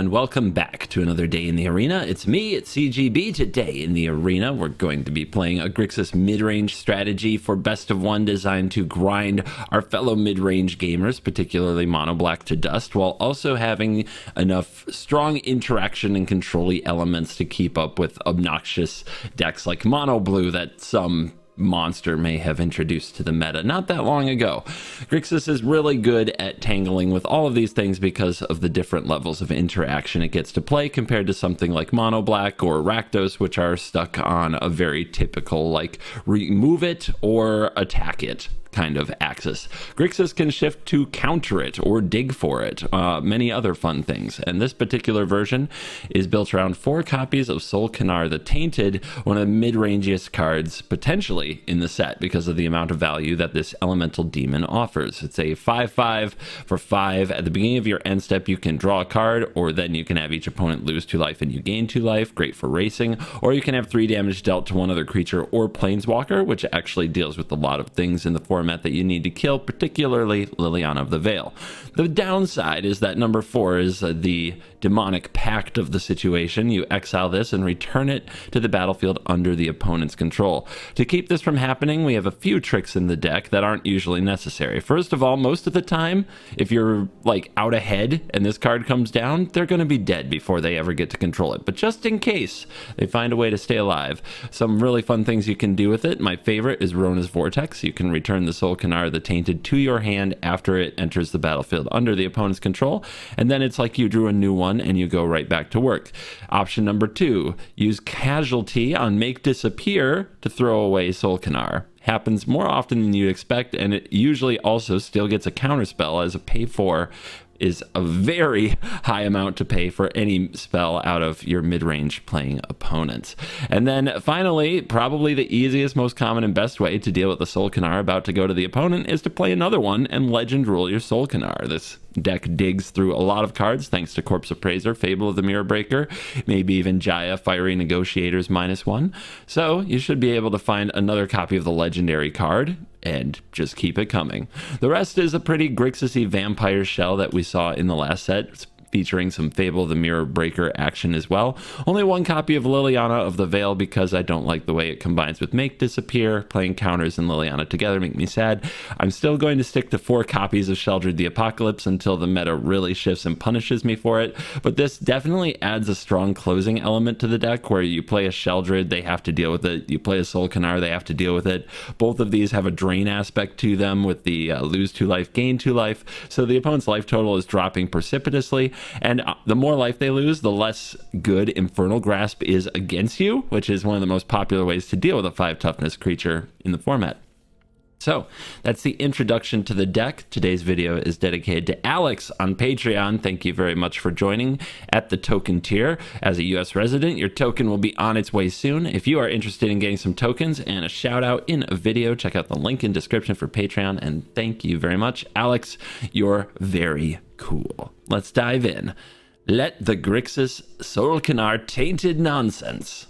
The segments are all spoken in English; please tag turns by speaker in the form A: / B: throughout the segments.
A: and welcome back to another day in the arena. It's me, it's CGB. Today in the arena, we're going to be playing a Grixis Midrange strategy for best of one designed to grind our fellow mid-range gamers, particularly mono black, to dust, while also having enough strong interaction and control-y elements to keep up with obnoxious decks like mono blue that some monster may have introduced to the meta not that long ago. Grixis is really good at tangling with all of these things because of the different levels of interaction it gets to play compared to something like Mono Black or Rakdos, which are stuck on a very typical like remove it or attack it kind of axis. Grixis can shift to counter it or dig for it, many other fun things, and this particular version is built around 4 copies of Solkanar the Tainted, one of the mid-rangiest cards potentially in the set because of the amount of value that this elemental demon offers. It's a 5/5 for 5. At the beginning of your end step you can draw a card, or then you can have each opponent lose 2 life and you gain 2 life, great for racing, or you can have 3 damage dealt to one other creature or planeswalker, which actually deals with a lot of things in the format that you need to kill, particularly Liliana of the Veil. The downside is that number 4 is the demonic pact of the situation. You exile this and return it to the battlefield under the opponent's control. To keep this from happening, we have a few tricks in the deck that aren't usually necessary. First of all, most of the time, if you're like out ahead and this card comes down, they're going to be dead before they ever get to control it. But just in case they find a way to stay alive, some really fun things you can do with it. My favorite is Rona's Vortex. You can return the Solkanar the Tainted to your hand after it enters the battlefield under the opponent's control, and then it's like you drew a new one and you go right back to work. Option number 2, use Casualty on Make Disappear to throw away Solkanar. Happens more often than you'd expect, and it usually also still gets a counterspell, as a pay 4 is a very high amount to pay for any spell out of your mid-range playing opponents. And then finally, probably the easiest, most common, and best way to deal with the Solkanar about to go to the opponent is to play another one and legend rule your Solkanar. This deck digs through a lot of cards thanks to Corpse Appraiser, Fable of the Mirror Breaker, maybe even Jaya, Fiery Negotiators -1. So you should be able to find another copy of the legendary card and just keep it coming. The rest is a pretty Grixis-y vampire shell that we saw in the last set. It's featuring some Fable of the Mirror Breaker action as well. Only 1 copy of Liliana of the Veil because I don't like the way it combines with Make Disappear. Playing counters and Liliana together make me sad. I'm still going to stick to 4 copies of Sheldred the Apocalypse until the meta really shifts and punishes me for it, but this definitely adds a strong closing element to the deck where you play a Sheldred, they have to deal with it. You play a Solkanar, they have to deal with it. Both of these have a drain aspect to them with the lose 2 life, gain 2 life, so the opponent's life total is dropping precipitously. And the more life they lose, the less good Infernal Grasp is against you, which is one of the most popular ways to deal with a 5 toughness creature in the format. So that's the introduction to the deck. Today's video is dedicated to Alex on Patreon. Thank you very much for joining at the token tier. As a US resident, your token will be on its way soon. If you are interested in getting some tokens and a shout out in a video, check out the link in description for Patreon. And thank you very much, Alex. You're very cool. Let's dive in. Let the Grixis Solkanar Tainted nonsense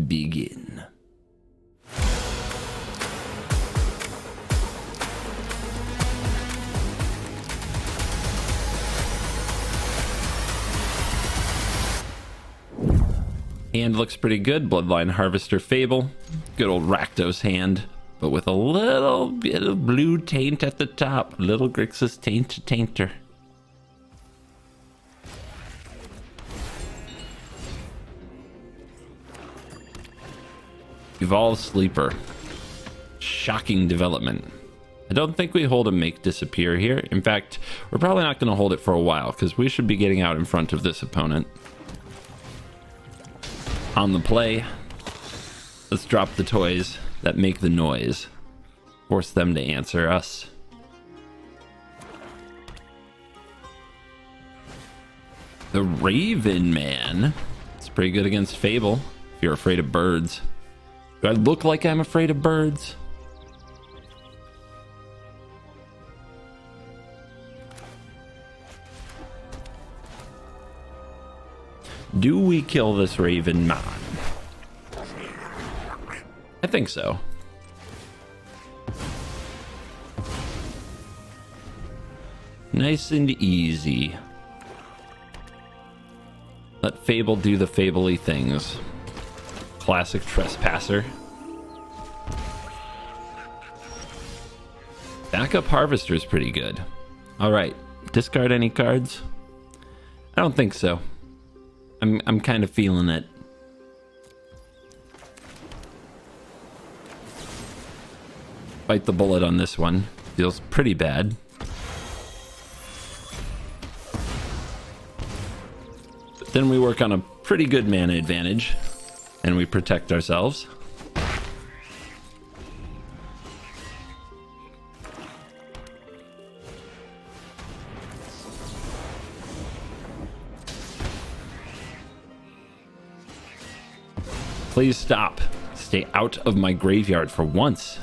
A: begin. Hand looks pretty good. Bloodline Harvester Fable. Good old Rakdos hand, but with a little bit of blue taint at the top. Little Grixis Tainter. Evolve Sleeper. Shocking development. I don't think we hold a Make Disappear here. In fact, we're probably not going to hold it for a while because we should be getting out in front of this opponent. On the play, let's drop the toys that make the noise. Force them to answer us. The Raven Man. It's pretty good against Fable if you're afraid of birds. Do I look like I'm afraid of birds? Do we kill this Raven Man? I think so. Nice and easy. Let Fable do the Fable-y things. Classic Trespasser. Backup Harvester is pretty good. Alright, discard any cards? I don't think so. I'm kind of feeling it. Bite the bullet on this one. Feels pretty bad. But then we work on a pretty good mana advantage, and we protect ourselves. Please stop. Stay out of my graveyard for once.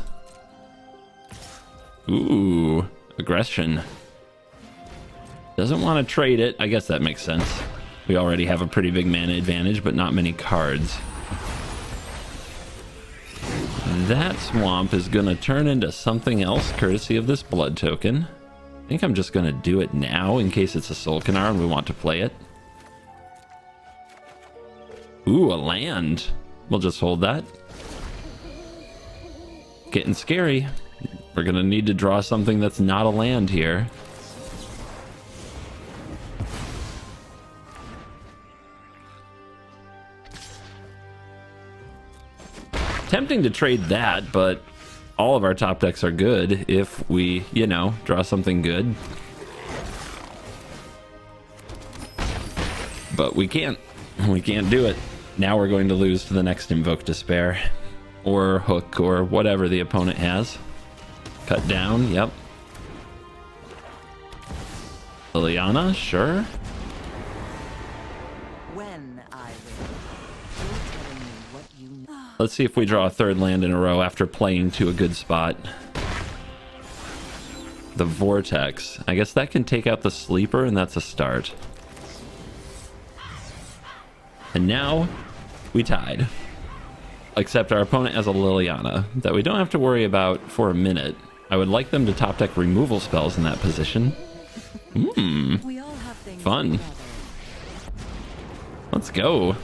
A: Ooh, aggression. Doesn't want to trade it. I guess that makes sense. We already have a pretty big mana advantage, but not many cards. That swamp is going to turn into something else courtesy of this blood token. I think I'm just going to do it now in case it's a Solkanar and we want to play it. Ooh, a land. We'll just hold that. Getting scary. We're going to need to draw something that's not a land here. Tempting to trade that, but all of our top decks are good if we, you know, draw something good. But we can't. We can't do it. Now we're going to lose to the next Invoke Despair. Or Hook, or whatever the opponent has. Cut down, yep. Liliana, sure.
B: When I win, you're telling me what you know.
A: Let's see if we draw a third land in a row after playing to a good spot. The Vortex. I guess that can take out the Sleeper, and that's a start. And now, we tied. Except our opponent has a Liliana that we don't have to worry about for a minute. I would like them to top deck removal spells in that position.
B: We all have things
A: Fun.
B: together.
A: Let's go.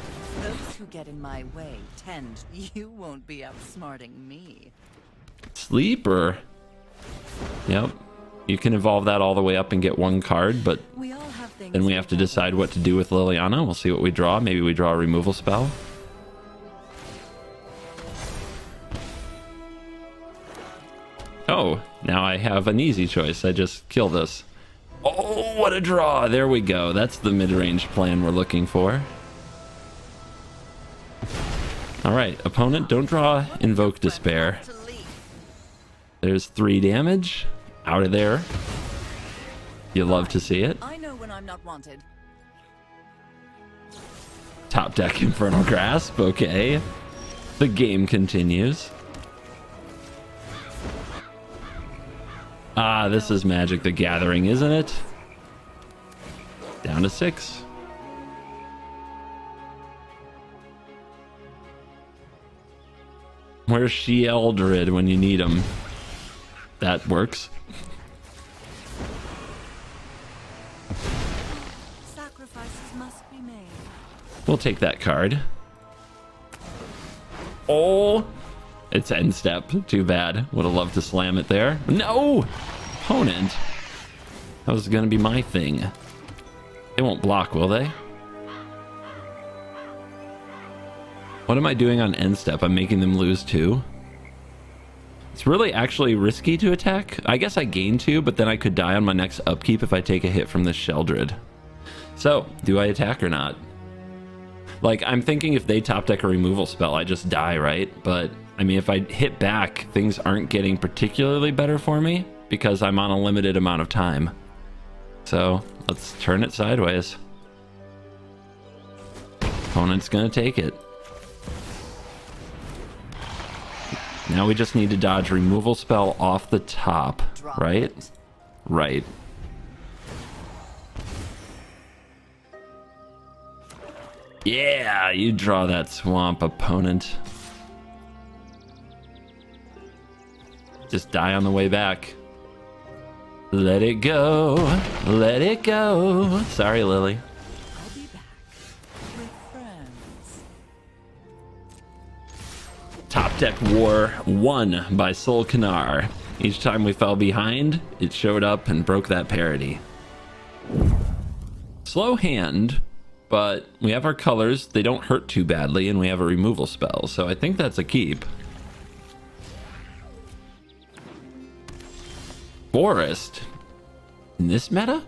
B: Those who get in my way tend. You won't be outsmarting me.
A: Sleeper. Yep. You can evolve that all the way up and get one card, but
B: We all have things
A: then we have to
B: together.
A: decide what to do with Liliana. We'll see what we draw. Maybe we draw a removal spell. Oh, now I have an easy choice. I just kill this. Oh, what a draw. There we go. That's the mid-range plan we're looking for. All right, opponent, don't draw Invoke Despair.
B: To leave.
A: There's 3 damage. Out of there. You love to see it.
B: I know when I'm not wanted.
A: Top deck Infernal Grasp. Okay. The game continues. Ah, this is Magic the Gathering, isn't it? Down to 6. Where's She Eldred when you need him? That works.
B: Sacrifices must be made.
A: We'll take that card. Oh! It's end step. Too bad. Would have loved to slam it there. No! Opponent. That was going to be my thing. They won't block, will they? What am I doing on end step? I'm making them lose 2. It's really actually risky to attack. I guess I gain 2, but then I could die on my next upkeep if I take a hit from this Sheldred. So, do I attack or not? Like, I'm thinking if they top deck a removal spell, I just die, right? But, I mean, if I hit back, things aren't getting particularly better for me because I'm on a limited amount of time. So, let's turn it sideways. Opponent's gonna take it. Now we just need to dodge removal spell off the top,
B: Drop
A: right?
B: it.
A: Right. Yeah, you draw that swamp, opponent. Just die on the way back. Let it go. Let it go. Sorry, Lily.
B: I'll be back.
A: Deck War won by Sol Kanar. Each time we fell behind, it showed up and broke that parity. Slow hand, but we have our colors. They don't hurt too badly, and we have a removal spell, so I think that's a keep. Forest? In this meta?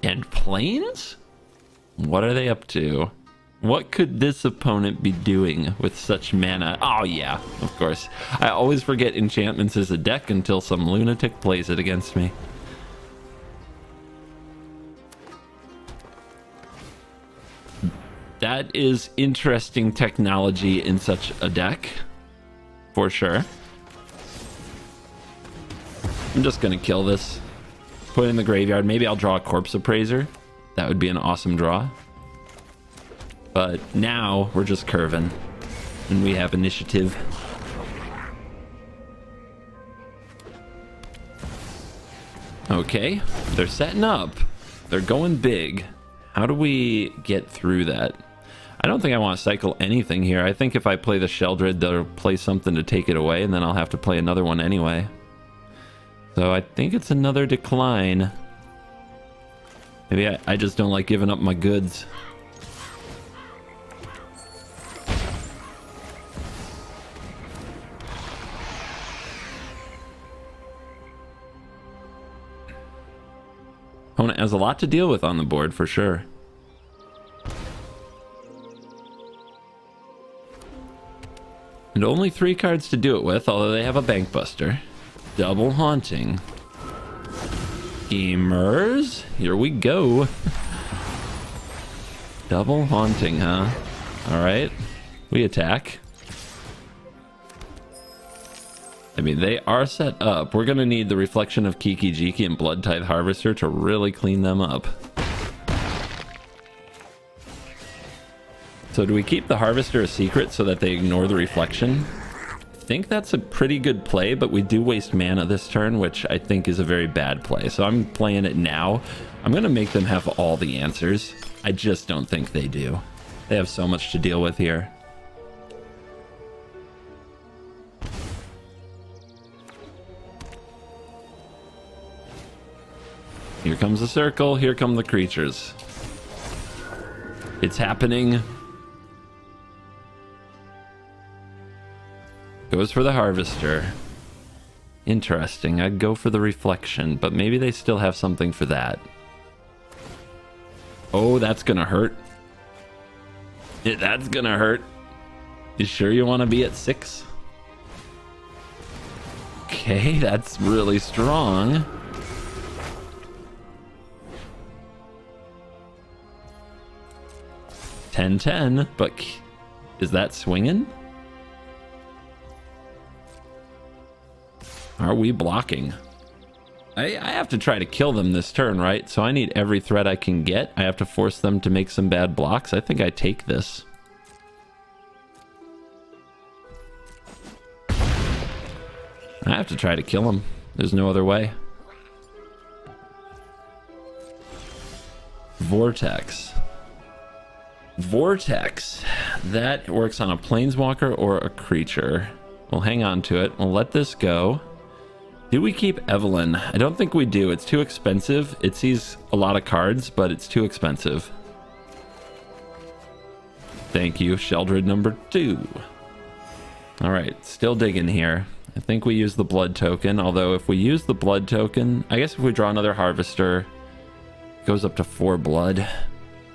A: And plains? What are they up to? What could this opponent be doing with such mana? Oh yeah, of course. I always forget enchantments is a deck until some lunatic plays it against me. That is interesting technology in such a deck, for sure. I'm just gonna kill this. Put it in the graveyard. Maybe I'll draw a Corpse Appraiser. That would be an awesome draw. But now we're just curving. And we have initiative. Okay, they're setting up. They're going big. How do we get through that? I don't think I want to cycle anything here. I think if I play the Sheldred, they'll play something to take it away, and then I'll have to play another one anyway. So I think it's another decline. Maybe I just don't like giving up my goods. Opponent has a lot to deal with on the board for sure. And only 3 cards to do it with, although they have a Bankbuster. Double Haunting. Gamers, here we go. Double Haunting, huh? Alright, we attack. I mean, they are set up. We're gonna need the Reflection of Kiki Jiki and Blood Tithe Harvester to really clean them up. So do we keep the Harvester a secret so that they ignore the Reflection? I think that's a pretty good play, but we do waste mana this turn, which I think is a very bad play. So I'm playing it now. I'm gonna make them have all the answers. I just don't think they do. They have so much to deal with here. Here comes the circle, here come the creatures. It's happening. Goes for the Harvester. Interesting, I'd go for the Reflection, but maybe they still have something for that. Oh, that's gonna hurt. Yeah, that's gonna hurt. You sure you want to be at 6? Okay, that's really strong. $10-10, but is that swinging? Are we blocking? I have to try to kill them this turn, right? So I need every threat I can get. I have to force them to make some bad blocks. I think I take this. I have to try to kill them. There's no other way. Vortex. Vortex. That works on a planeswalker or a creature. We'll hang on to it. We'll let this go. Do we keep Evelyn? I don't think we do. It's too expensive. It sees a lot of cards, but it's too expensive. Thank you, Sheldred number 2. All right, still digging here. I think we use the blood token, although if we use the blood token, I guess if we draw another Harvester, it goes up to 4 blood.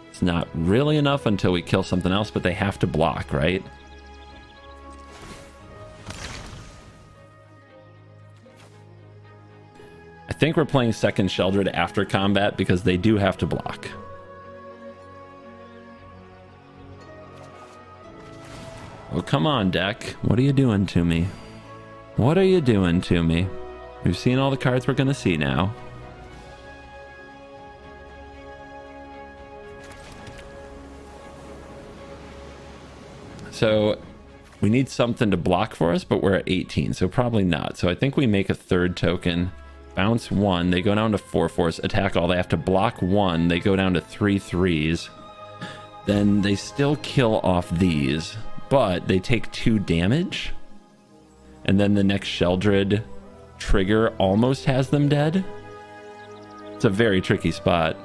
A: It's not really enough until we kill something else, but they have to block, right? I think we're playing second Sheldred after combat because they do have to block. Well, come on, deck. What are you doing to me? What are you doing to me? We've seen all the cards we're going to see now. So we need something to block for us, but we're at 18, so probably not. So I think we make a third token. Bounce 1, they go down to 4/4s, attack all. They have to block 1, they go down to 3/3s. then they still kill off these, but they take 2 damage. And then the next Sheldred trigger almost has them dead. It's a very tricky spot.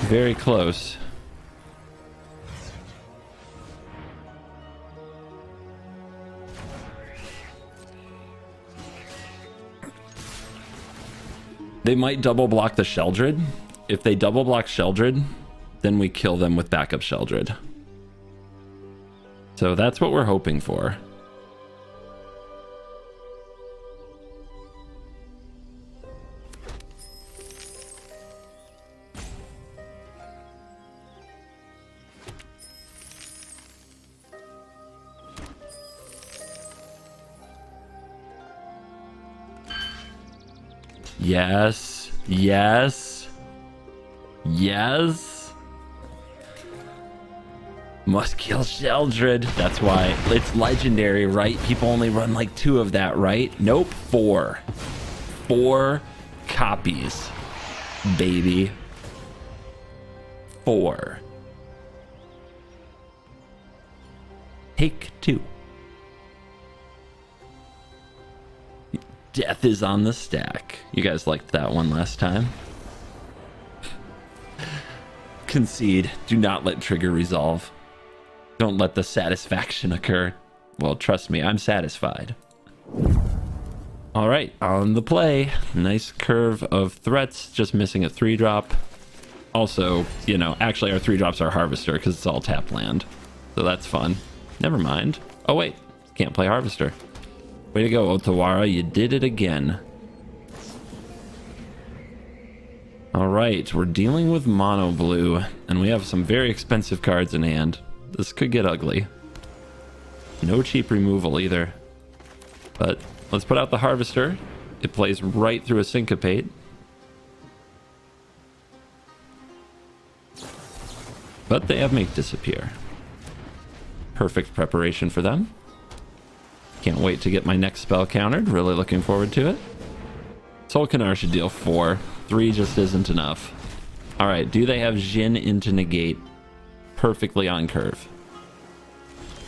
A: Very close. They might double block the Sheldred. If they double block Sheldred, then we kill them with backup Sheldred. So that's what we're hoping for. Yes, yes, yes. Must kill Sheldred. That's why it's legendary, right? People only run like 2 of that, right? Nope, 4. 4 copies, baby. 4. Take 2. Death is on the stack. You guys liked that one last time. Concede. Do not let trigger resolve. Don't let the satisfaction occur. Well, trust me, I'm satisfied. All right, on the play. Nice curve of threats, just missing a 3-drop. Also, you know, actually our 3-drops are Harvester because it's all tap land. So that's fun. Never mind. Oh, wait. Can't play Harvester. Way to go, Otawara. You did it again. All right, we're dealing with mono blue, and we have some very expensive cards in hand. This could get ugly. No cheap removal either. But let's put out the Harvester. It plays right through a Syncopate. But they have Make Disappear. Perfect preparation for them. Can't wait to get my next spell countered. Really looking forward to it. Solkanar should deal 4. 3 just isn't enough. All right, do they have Jin into negate perfectly on curve?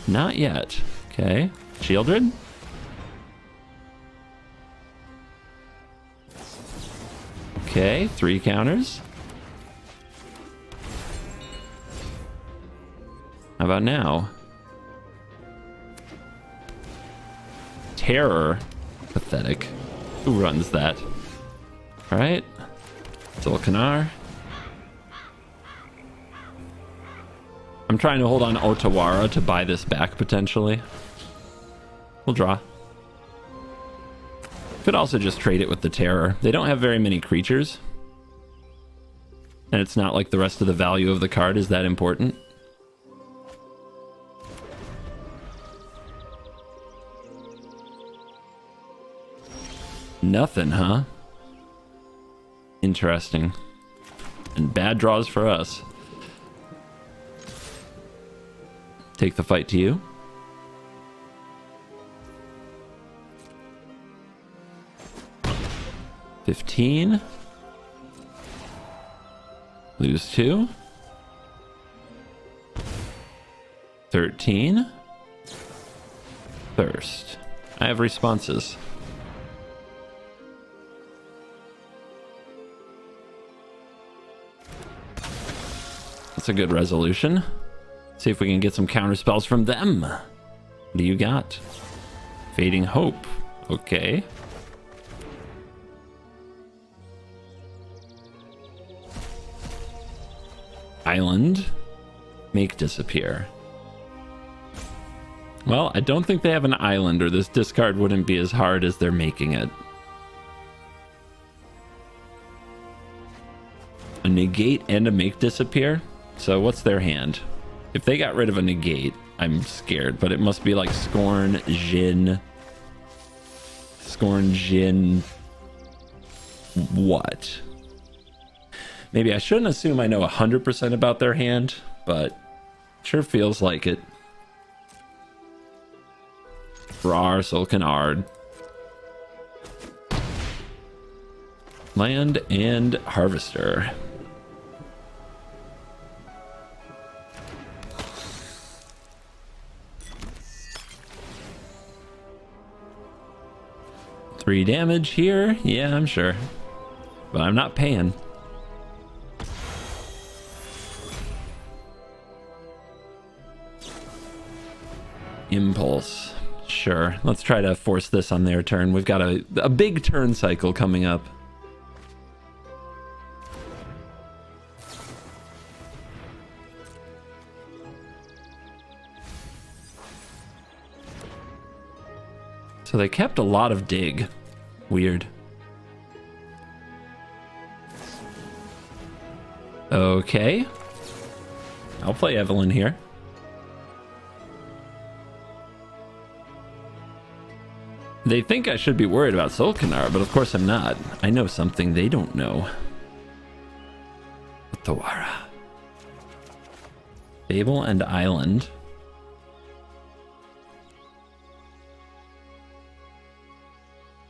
A: Not yet. Okay, Shieldred. Okay, 3 counters. How about now? Terror. Pathetic. Who runs that? All right. Solkanar. I'm trying to hold on Otawara to buy this back potentially. We'll draw. Could also just trade it with the Terror. They don't have very many creatures. And it's not like the rest of the value of the card is that important. Nothing, huh? Interesting. And bad draws for us. Take the fight to you. $15. Lose 2. 13. Thirst. I have responses. That's a good resolution. See if we can get some counter spells from them. What do you got? Fading Hope. Okay. Island. Make Disappear. Well, I don't think they have an island, or this discard wouldn't be as hard as they're making it. A negate and a Make Disappear? So what's their hand? If they got rid of a negate, I'm scared, but it must be like Scorn, Jin. Scorn, Jin. What? Maybe I shouldn't assume I know 100% about their hand, but sure feels like it. Rar, Solkanard. Land and Harvester. Three damage here. Yeah, I'm sure. But I'm not paying. Impulse. Sure. Let's try to force this on their turn. We've got a big turn cycle coming up. So they kept a lot of dig. Weird. Okay. I'll play Evelyn here. They think I should be worried about Solkanar, but of course I'm not. I know something they don't know. Otawara. Fable and Island.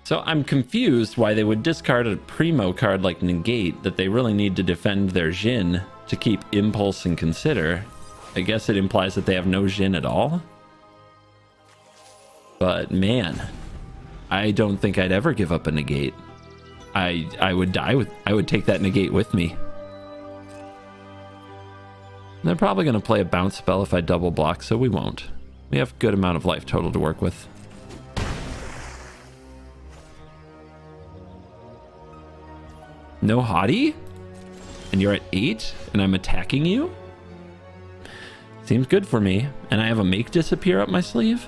A: So I'm confused why they would discard a primo card like Negate that they really need to defend their Jhin to keep Impulse and Consider. I guess it implies that they have no Jhin at all. But man, I don't think I'd ever give up a Negate. I would die with, I would take that Negate with me. They're probably going to play a bounce spell if I double block, so we won't. We have a good amount of life total to work with. No Hottie? And you're at 8 and I'm attacking you? Seems good for me. And I have a Make Disappear up my sleeve?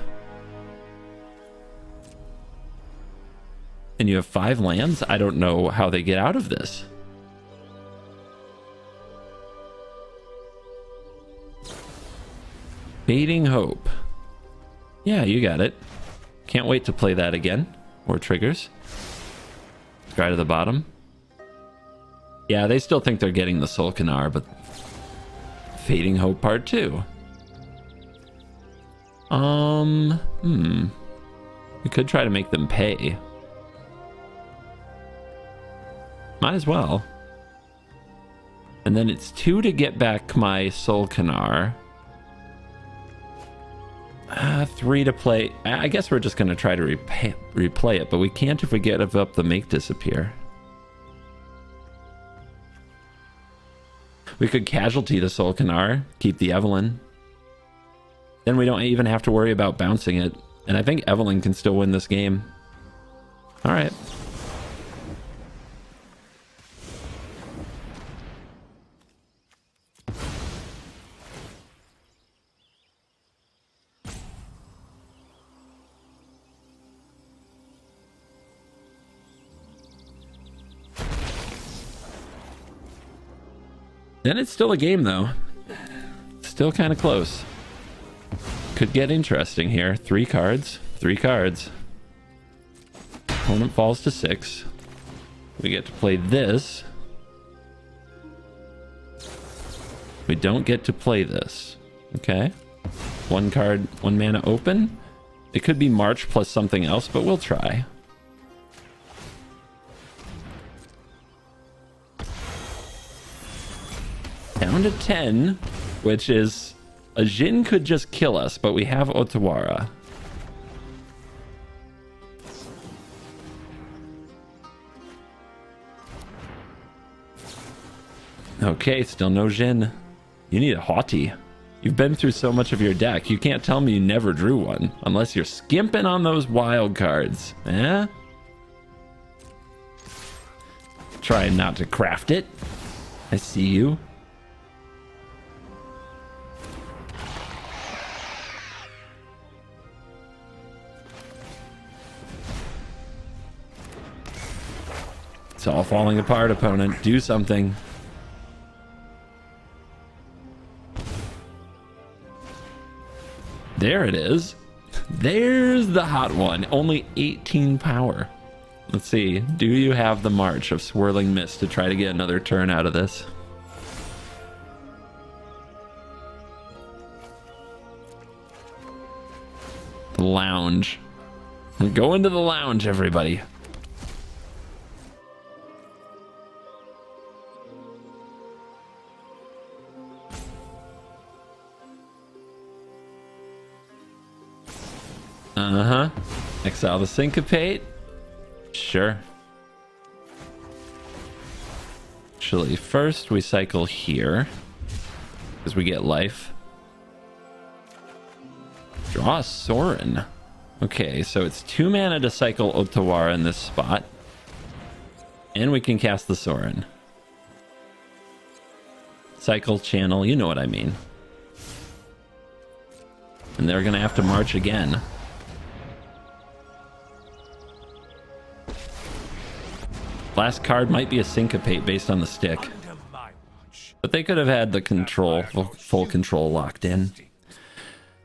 A: And you have 5 lands? I don't know how they get out of this. Fading Hope. Yeah, you got it. Can't wait to play that again. More triggers. Try to the bottom. Yeah, they still think they're getting the Solkanar, but Fading Hope Part 2. We could try to make them pay. Might as well. And then it's 2 to get back my Solkanar. 3 to play. I guess we're just going to try to replay it, but we can't if we give up the Make Disappear. We could casualty the Solkanar, keep the Evelyn. Then we don't even have to worry about bouncing it. And I think Evelyn can still win this game. All right. Then it's still a game, though. Still kind of close. Could get interesting here. 3 cards. 3 cards. Opponent falls to 6. We get to play this. We don't get to play this. Okay. 1 card, 1 mana open. It could be March plus something else, but we'll try. Down to 10, which is a Jhin could just kill us, but we have Otawara. Okay, still no Jhin. You need a Haughty. You've been through so much of your deck, you can't tell me you never drew one, unless you're skimping on those wild cards. Eh? Trying not to craft it. I see you. It's all falling apart, opponent. Do something. There it is. There's the hot one. Only 18 power. Let's see. Do you have the March of Swirling Mist to try to get another turn out of this? The lounge. Go into the lounge, everybody. Exile the Syncopate. Sure. Actually, first we cycle here because we get life. Draw a Sorin. Okay, so it's 2 mana to cycle Otawara in this spot. And we can cast the Sorin. Cycle, channel, you know what I mean. And they're going to have to march again. Last card might be a Syncopate based on the stick. But they could have had the control, full control locked in.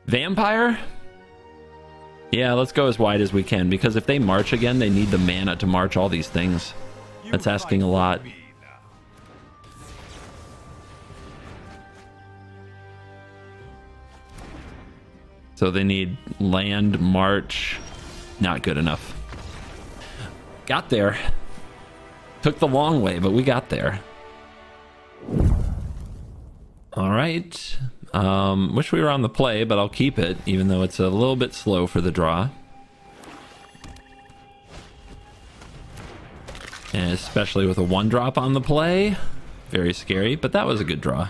A: Vampire? Yeah, let's go as wide as we can, because if they march again, they need the mana to march all these things. That's asking a lot. So they need land, march. Not good enough. Got there. Took the long way, but we got there. All right. Wish we were on the play, but I'll keep it, even though it's a little bit slow for the draw. And especially with a 1-drop on the play. Very scary, but that was a good draw.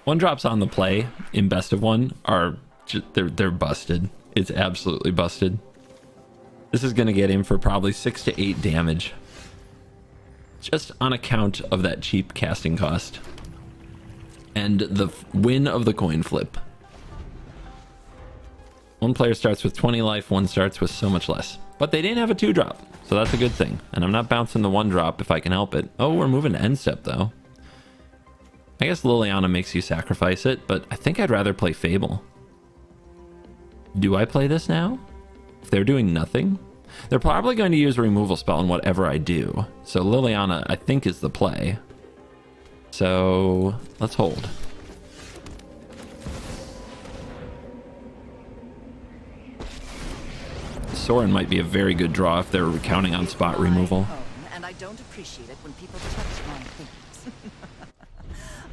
A: One drops on the play in best of one are they're busted. It's absolutely busted. This is going to get him for probably 6 to 8 damage. Just on account of that cheap casting cost. And the win of the coin flip. One player starts with 20 life, one starts with so much less. But they didn't have a 2-drop, so that's a good thing. And I'm not bouncing the 1-drop if I can help it. Oh, we're moving to end step though. I guess Liliana makes you sacrifice it, but I think I'd rather play Fable. Do I play this now? If they're doing nothing? They're probably going to use a removal spell in whatever I do. So Liliana, I think, is the play. So let's hold. Sorin might be a very good draw if they're counting on spot removal.
B: And I don't appreciate it when people touch my things.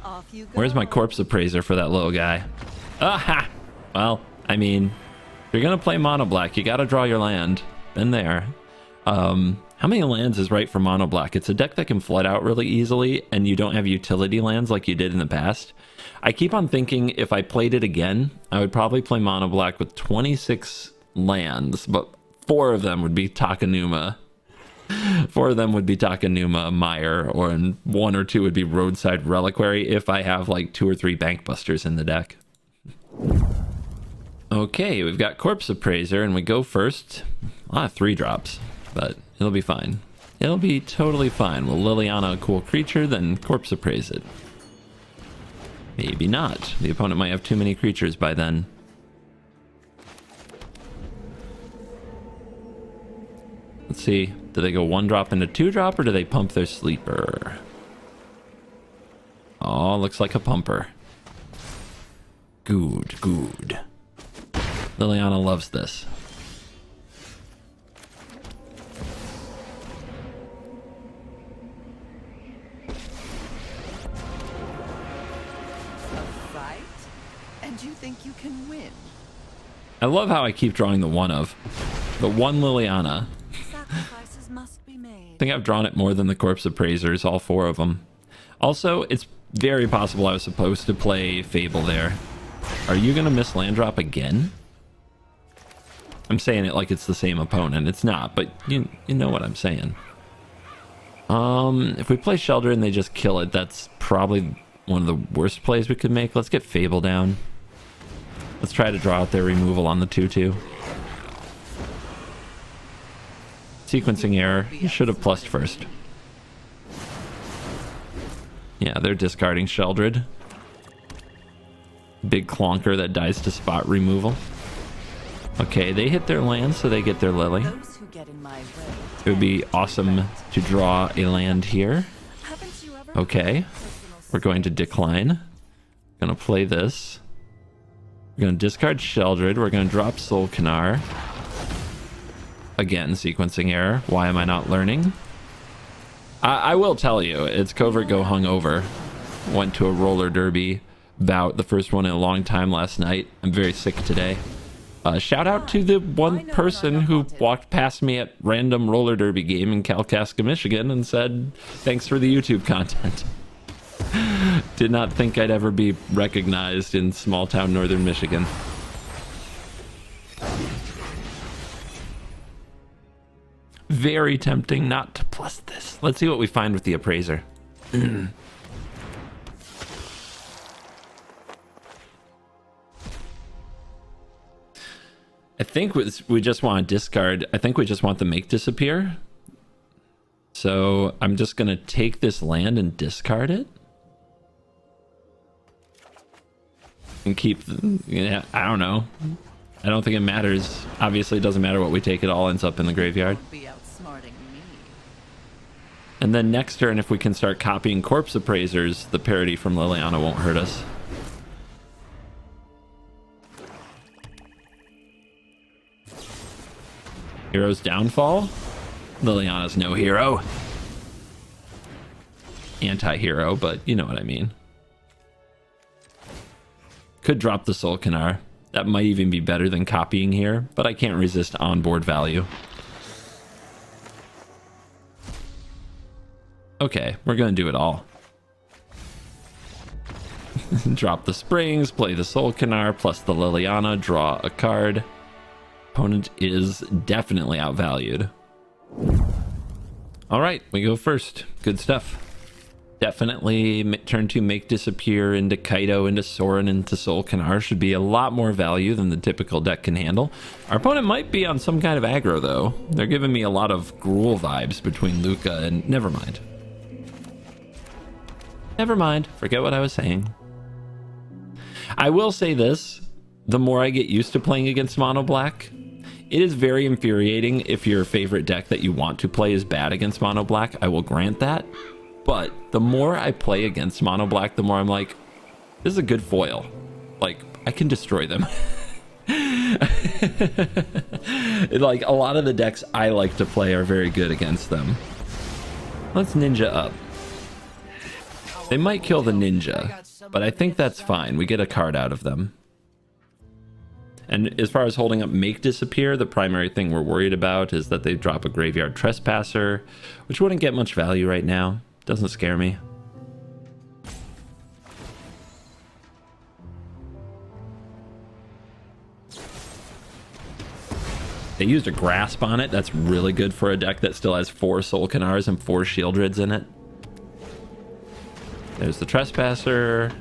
B: Off you go.
A: Where's my corpse appraiser for that little guy? Aha! Well, I mean, if you're gonna play mono black, you gotta draw your land. Been there. How many lands is right for mono black? It's a deck that can flood out really easily, and you don't have utility lands like you did in the past. I keep on thinking if I played it again, I would probably play mono black with 26 lands, but 4 of them would be Takenuma. 4 of them would be Takenuma, Mire, or 1 or 2 would be Roadside Reliquary if I have like 2 or 3 Bankbusters in the deck. Okay, we've got Corpse Appraiser, and we go first. A lot of 3-drops, but it'll be fine. It'll be totally fine. Will Liliana a cool creature, then Corpse Appraise it? Maybe not. The opponent might have too many creatures by then. Let's see. Do they go 1-drop into 2-drop, or do they pump their sleeper? Oh, looks like a pumper. Good, good. Liliana loves this.
B: Fight? And you think you can win?
A: I love how I keep drawing the 1 of. The 1 Liliana.
B: Sacrifices must be made.
A: I think I've drawn it more than the Corpse Appraisers, all 4 of them. Also, it's very possible I was supposed to play Fable there. Are you going to miss land drop again? I'm saying it like it's the same opponent. It's not, but you know what I'm saying. If we play Shelter and they just kill it, that's probably one of the worst plays we could make. Let's get Fable down. Let's try to draw out their removal on the 2/2. Sequencing error. You should have plussed first. Yeah, they're discarding Sheldred. Big clonker that dies to spot removal. Okay, they hit their land, so they get their Lily.
B: Those who get in my way.
A: It would be awesome to draw a land here.
B: Haven't you ever
A: Okay, we're going to decline. Gonna play this. We're gonna discard Sheldred. We're gonna drop Solkanar. Again, sequencing error. Why am I not learning? I will tell you, it's Covert Go hungover. Went to a roller derby bout, the first one in a long time last night. I'm very sick today. Shout out to the one person who walked past me at random roller derby game in Kalkaska, Michigan and said, thanks for the YouTube content. Did not think I'd ever be recognized in small town northern Michigan. Very tempting not to plus this. Let's see what we find with the appraiser. I think we just want to discard. I think we just want the make disappear. So I'm just going to take this land and discard it. And keep, yeah, I don't know. I don't think it matters. Obviously, it doesn't matter what we take. It all ends up in the graveyard.
B: Be outsmarting me.
A: And then next turn, if we can start copying corpse appraisers, the parity from Liliana won't hurt us. Hero's downfall? Liliana's no hero. Anti-hero, but you know what I mean. Could drop the Solkanar. That might even be better than copying here, but I can't resist onboard value. Okay, we're gonna do it all. Drop the Springs, play the Solkanar, plus the Liliana, draw a card. Opponent is definitely outvalued. All right, we go first. Good stuff. Definitely turn 2 make disappear into Kaido, into Sorin, into Solkanar should be a lot more value than the typical deck can handle. Our opponent might be on some kind of aggro though. They're giving me a lot of Gruul vibes between Luca and never mind. Never mind. Forget what I was saying. I will say this. The more I get used to playing against Mono Black, it is very infuriating if your favorite deck that you want to play is bad against Mono Black. I will grant that. But the more I play against Mono Black, the more I'm like, this is a good foil. Like, I can destroy them. Like, a lot of the decks I like to play are very good against them. Let's ninja up. They might kill the ninja, but I think that's fine. We get a card out of them. And as far as holding up make disappear, the primary thing we're worried about is that they drop a graveyard trespasser, which wouldn't get much value right now. Doesn't scare me. They used a grasp on it. That's really good for a deck that still has 4 Solkanars and 4 Shieldreds in it. There's the trespasser.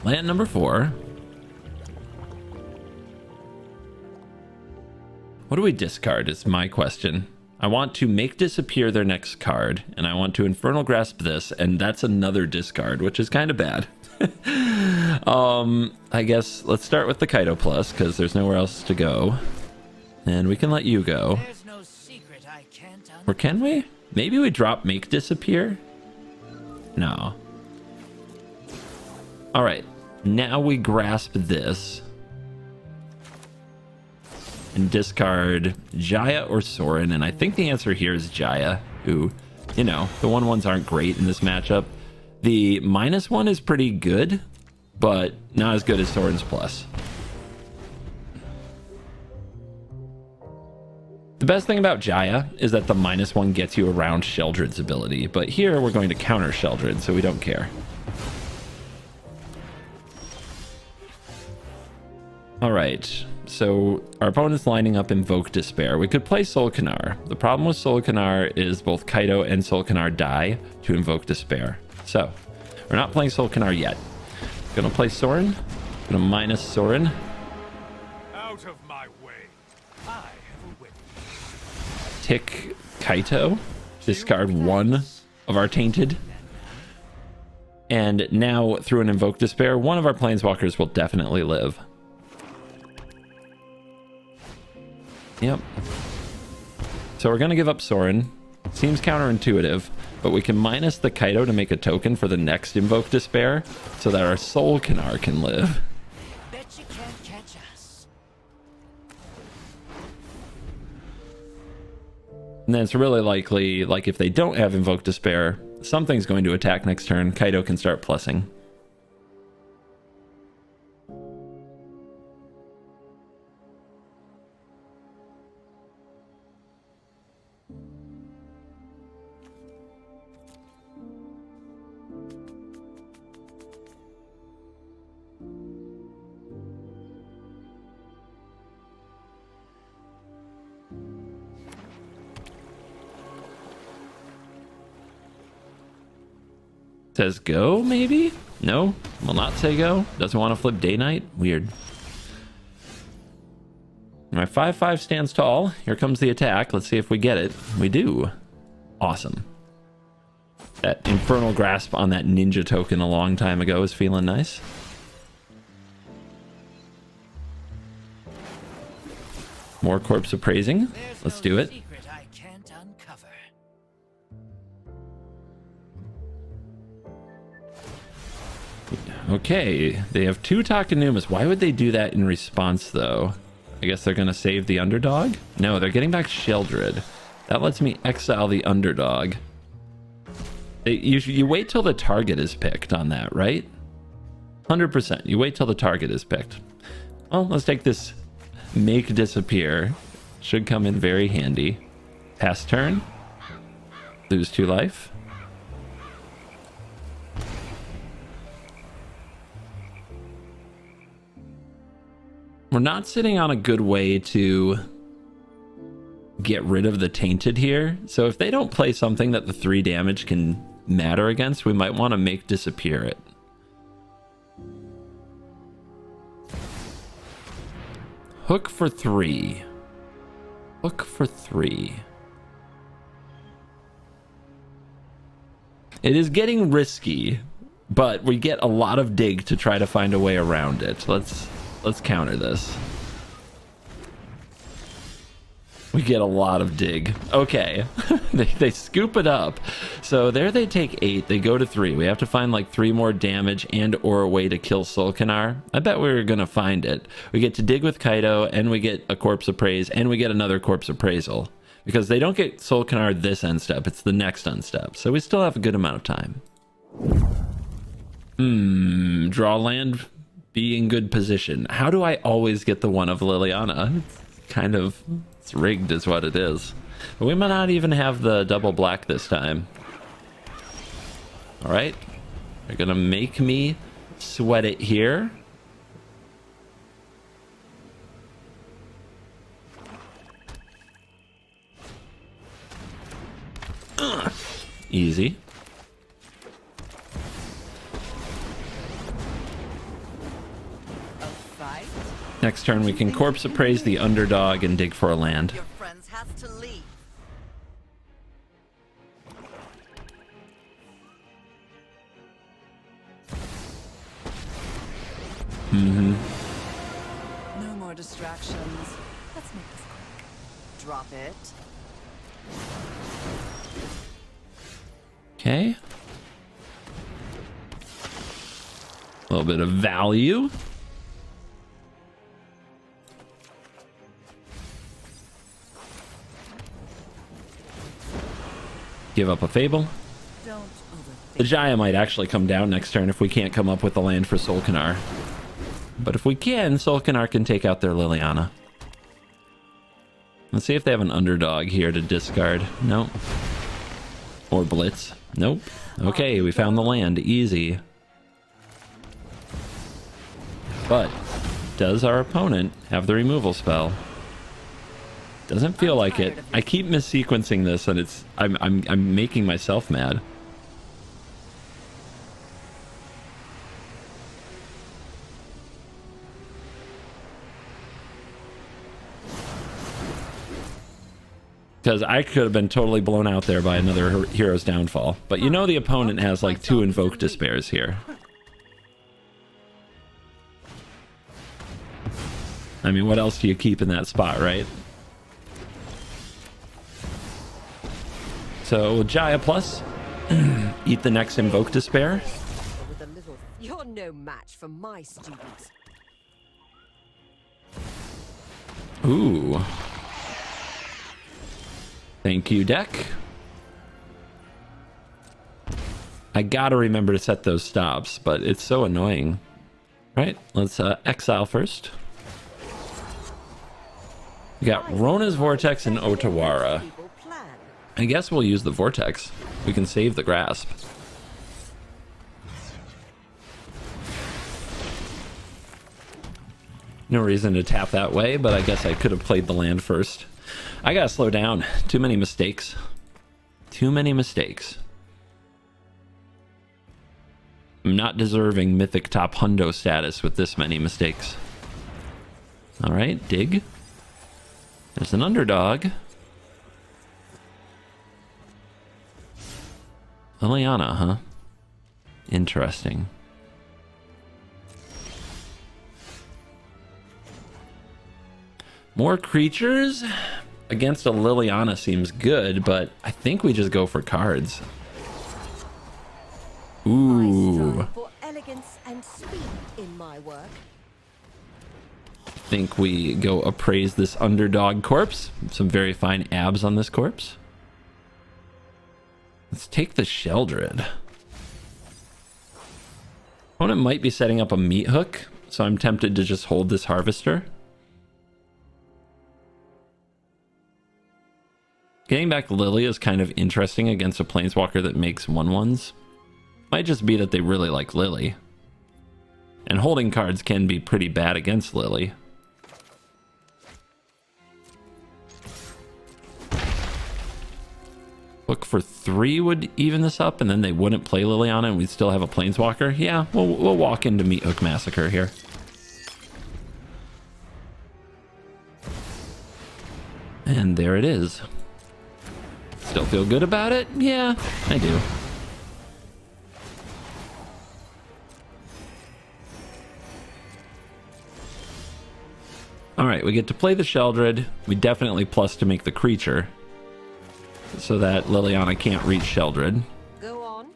A: Land number 4. What do we discard is my question. I want to make disappear their next card, and I want to Infernal Grasp this, and that's another discard, which is kind of bad. I guess let's start with the Kaido Plus, because there's nowhere else to go. And we can let you go.
B: There's no secret I can't
A: Or can we? Maybe we drop make disappear? No. Alright, now we grasp this. And discard Jaya or Sorin, and I think the answer here is Jaya, who, you know, the 1/1s aren't great in this matchup. The -1 is pretty good, but not as good as Sorin's plus. The best thing about Jaya is that the -1 gets you around Sheldred's ability, but here we're going to counter Sheldred, so we don't care. All right. So our opponent's lining up Invoke Despair. We could play Solkanar. The problem with Solkanar is both Kaido and Solkanar die to Invoke Despair. So we're not playing Solkanar yet. Gonna play Sorin. Gonna minus Sorin.
C: Out of my way. I have a witness.
A: Tick Kaito. Discard 1 of our Tainted. And now through an Invoke Despair, one of our Planeswalkers will definitely live. Yep. So we're going to give up Sorin. Seems counterintuitive, but we can minus the Kaido to make a token for the next Invoke Despair so that our Solkanar can live.
B: Bet you can't catch us.
A: And then it's really likely, like if they don't have Invoke Despair, Something's going to attack next turn. Kaido can start plussing. Says go, maybe? No, will not say go. Doesn't want to flip day night. Weird. My 5/5 stands tall. Here comes the attack. Let's see if we get it. We do. Awesome. That infernal grasp on that ninja token a long time ago is feeling nice. More corpse appraising. Let's do it. Okay, they have 2 Takanumas. Why would they do that in response, though? I guess they're going to save the underdog? No, they're getting back Sheldred. That lets me exile the underdog. You wait till the target is picked on that, right? 100%. You wait till the target is picked. Well, let's take this make disappear. Should come in very handy. Pass turn. Lose 2 life. We're not sitting on a good way to get rid of the tainted here. So if they don't play something that the 3 damage can matter against, we might want to make disappear it. Hook for 3. Hook for 3. It is getting risky, but we get a lot of dig to try to find a way around it. Let's counter this. We get a lot of dig. Okay. they scoop it up. So there they take 8. They go to 3. We have to find like 3 more damage and or a way to kill Solkanar. I bet we're going to find it. We get to dig with Kaido, and we get a corpse appraise, and we get another corpse appraisal. Because they don't get Solkanar this end step. It's the next end step. So we still have a good amount of time. Draw land. Be in good position. How do I always get the one of Liliana? It's rigged is what it is. But we might not even have the double black this time. All right. They're going to make me sweat it here. Easy. Next turn we can corpse appraise the underdog and dig for a land.
B: Your friends have to leave. No more distractions. Let's make this quick. Drop it.
A: Okay. A little bit of value. Give up a Fable. The Jaya might actually come down next turn if we can't come up with the land for Solkanar. But if we can, Solkanar can take out their Liliana. Let's see if they have an underdog here to discard. Nope. Or Blitz. Nope. Okay, we found the land. Easy. But does our opponent have the removal spell? Doesn't feel like it. I keep missequencing this, and I'm making myself mad. Because I could have been totally blown out there by another hero's downfall. But you know the opponent has like 2 Invoke Despairs here. I mean, what else do you keep in that spot, right? So Jaya plus, eat the next Invoke Despair.
D: You're no match for my students.
A: Ooh. Thank you, deck. I gotta remember to set those stops, but it's so annoying. Right, let's exile first. We got Rona's Vortex and Otawara. I guess we'll use the Vortex. We can save the Grasp. No reason to tap that way, but I guess I could have played the land first. I gotta slow down. Too many mistakes. Too many mistakes. I'm not deserving Mythic top hundo status with this many mistakes. Alright, dig. There's an underdog. Liliana, huh? Interesting. More creatures against a Liliana seems good, but I think we just go for cards. Ooh.
D: For elegance and speed in my work.
A: Think we go appraise this underdog corpse. Some very fine abs on this corpse. Let's take the Sheldred. Opponent might be setting up a meat hook, so I'm tempted to just hold this Harvester. Getting back Lily is kind of interesting against a Planeswalker that makes 1/1s. Might just be that they really like Lily. And holding cards can be pretty bad against Lily. Look for 3 would even this up, and then they wouldn't play Liliana and we'd still have a Planeswalker. Yeah, we'll walk into Meat Hook Massacre here. And there it is. Still feel good about it? Yeah, I do. Alright, we get to play the Sheldred. We definitely plus to make the creature, so that Liliana can't reach Sheldred.
D: Go on,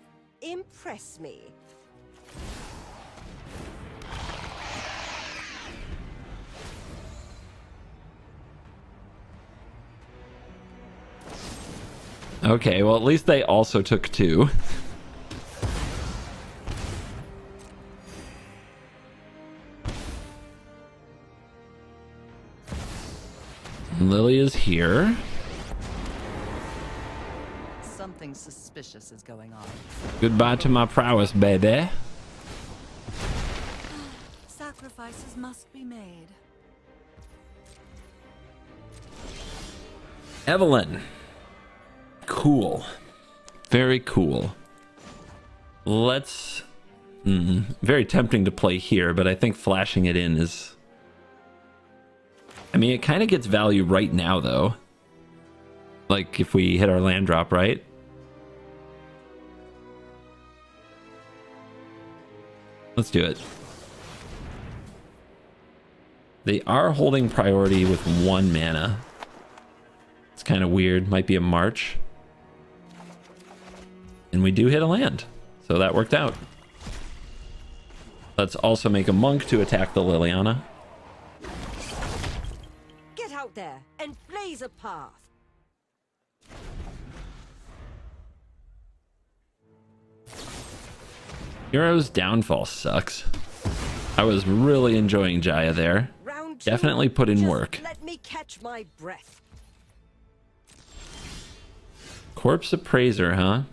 D: impress me.
A: Okay, well at least they also took 2. Lily is here.
B: Something suspicious is going on.
A: Goodbye to my prowess, baby.
B: Sacrifices must be made.
A: Evelyn. Cool. Very cool. Let's... very tempting to play here, but I think flashing it in is... I mean, it kind of gets value right now, though. Like, if we hit our land drop, right? Let's do it. They are holding priority with 1 mana. It's kind of weird. Might be a march. And we do hit a land, so that worked out. Let's also make a monk to attack the Liliana.
D: Get out there and blaze a path.
A: Hero's Downfall sucks. I was really enjoying Jaya there.
D: Round 2.
A: Definitely put in
D: Just
A: work.
D: Let me catch my breath.
A: Corpse Appraiser, huh?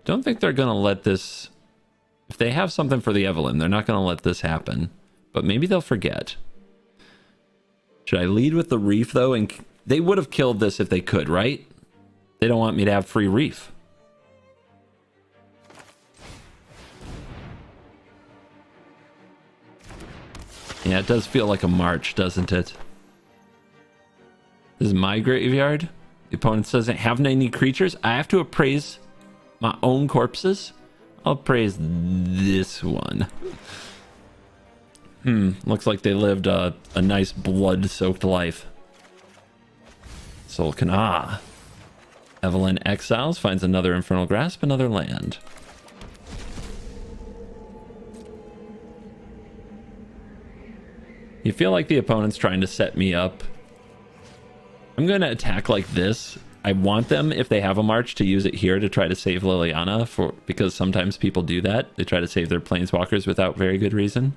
A: Don't think they're gonna let this... If they have something for the Evelyn, they're not gonna let this happen. But maybe they'll forget. Should I lead with the Reef, though? And they would have killed this if they could, right? They don't want me to have free Reef. Yeah, it does feel like a march, doesn't it? This is my graveyard. The opponent doesn't have any creatures. I have to appraise my own corpses. I'll appraise this one. Looks like they lived a nice blood-soaked life. Solkana. Evelyn exiles, finds another Infernal Grasp, another land. You feel like the opponent's trying to set me up. I'm going to attack like this I want them, if they have a march, to use it here to try to save Liliana, because sometimes people do that. They try to save their planeswalkers without very good reason.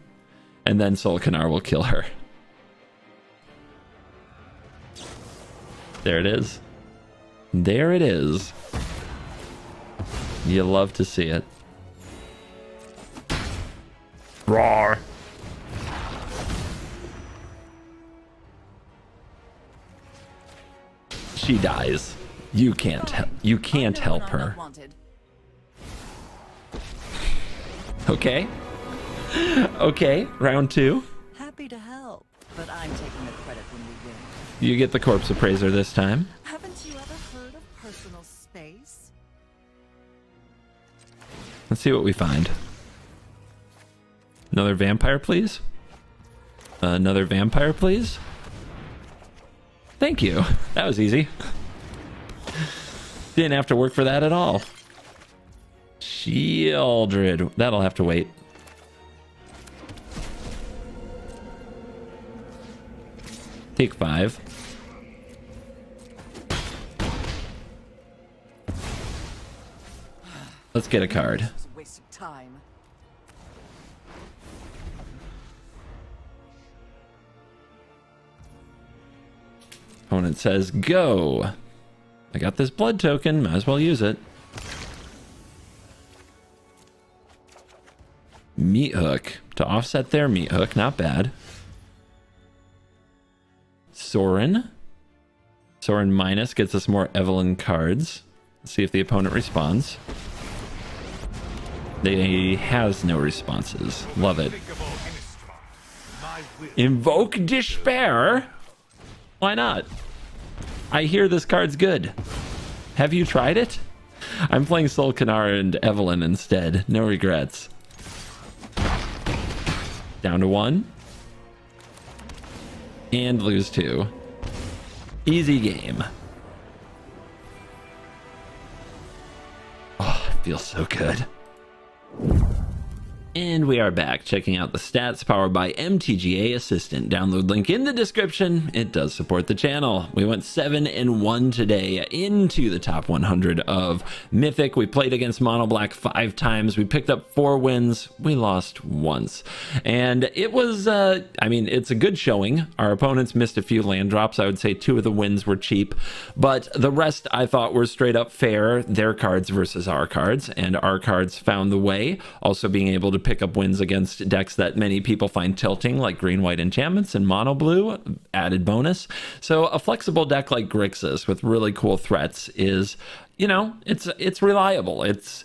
A: And then Solkanar will kill her. There it is. There it is. You love to see it. Roar. She dies. You can't help her. Okay. Okay, round 2.
B: Happy to help, but I'm taking the credit when we win.
A: You get the corpse appraiser this time.
B: Haven't you ever heard of personal space?
A: Let's see what we find. Another vampire, please. Another vampire, please. Thank you. That was easy. Didn't have to work for that at all. Shieldred. That'll have to wait. Take 5. Let's get a card.
B: It's a waste of time.
A: Opponent says, go. I got this blood token. Might as well use it. Meat hook. To offset their meat hook. Not bad. Sorin. Sorin minus gets us more Evelyn cards. Let's see if the opponent responds. They has no responses. Love it. Invoke Despair? Why not? I hear this card's good. Have you tried it? I'm playing Solkanar and Evelyn instead. No regrets. Down to 1. And lose 2. Easy game. Oh, it feels so good. And we are back checking out the stats powered by MTGA Assistant. Download link in the description. It does support the channel. We went 7-1 today into the top 100 of Mythic. We played against Mono Black 5 times. We picked up 4 wins. We lost once. And it was, I mean, it's a good showing. Our opponents missed a few land drops. I would say 2 of the wins were cheap, but the rest I thought were straight up fair. Their cards versus our cards, and our cards found the way. Also being able to pick up wins against decks that many people find tilting, like green-white enchantments and mono blue, added bonus. So a flexible deck like Grixis with really cool threats is, you know, it's reliable. It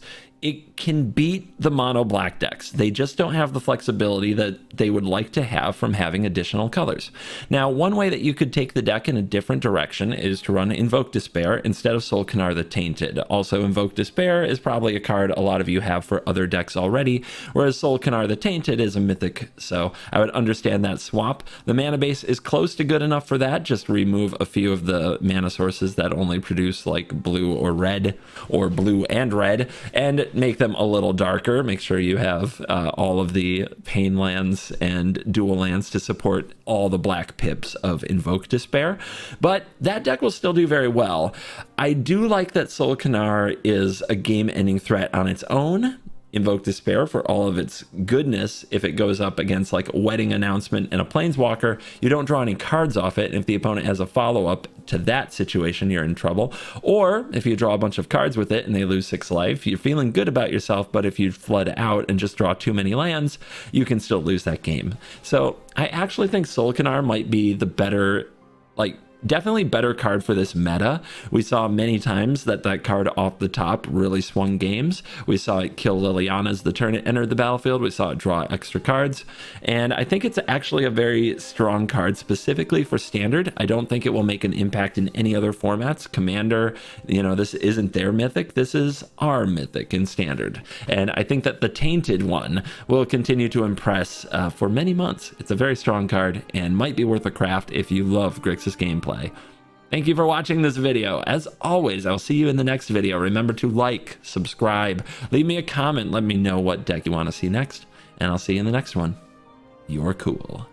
A: can beat the mono black decks. They just don't have the flexibility that they would like to have from having additional colors. Now, one way that you could take the deck in a different direction is to run Invoke Despair instead of Solkanar the Tainted. Also, Invoke Despair is probably a card a lot of you have for other decks already, whereas Solkanar the Tainted is a mythic, so I would understand that swap. The mana base is close to good enough for that. Just remove a few of the mana sources that only produce like blue or red, or blue and red, and make them a little darker. Make sure you have all of the pain lands and dual lands to support all the black pips of Invoke Despair. But that deck will still do very well. I do like that Solkanar is a game-ending threat on its own. Invoke Despair, for all of its goodness, if it goes up against like a Wedding Announcement and a Planeswalker, you don't draw any cards off it, and if the opponent has a follow-up to that situation, you're in trouble. Or if you draw a bunch of cards with it and they lose 6 life, you're feeling good about yourself, but if you flood out and just draw too many lands, you can still lose that game. So I actually think Solkanar might be the better, like, definitely better card for this meta. We saw many times that card off the top really swung games. We saw it kill Liliana's the turn it entered the battlefield. We saw it draw extra cards. And I think it's actually a very strong card specifically for Standard. I don't think it will make an impact in any other formats. Commander, you know, this isn't their Mythic. This is our Mythic in Standard. And I think that the Tainted one will continue to impress for many months. It's a very strong card and might be worth a craft if you love Grixis gameplay. Thank you for watching this video. As always, I'll see you in the next video. Remember to like, subscribe, leave me a comment, let me know what deck you want to see next, and I'll see you in the next one. You're cool.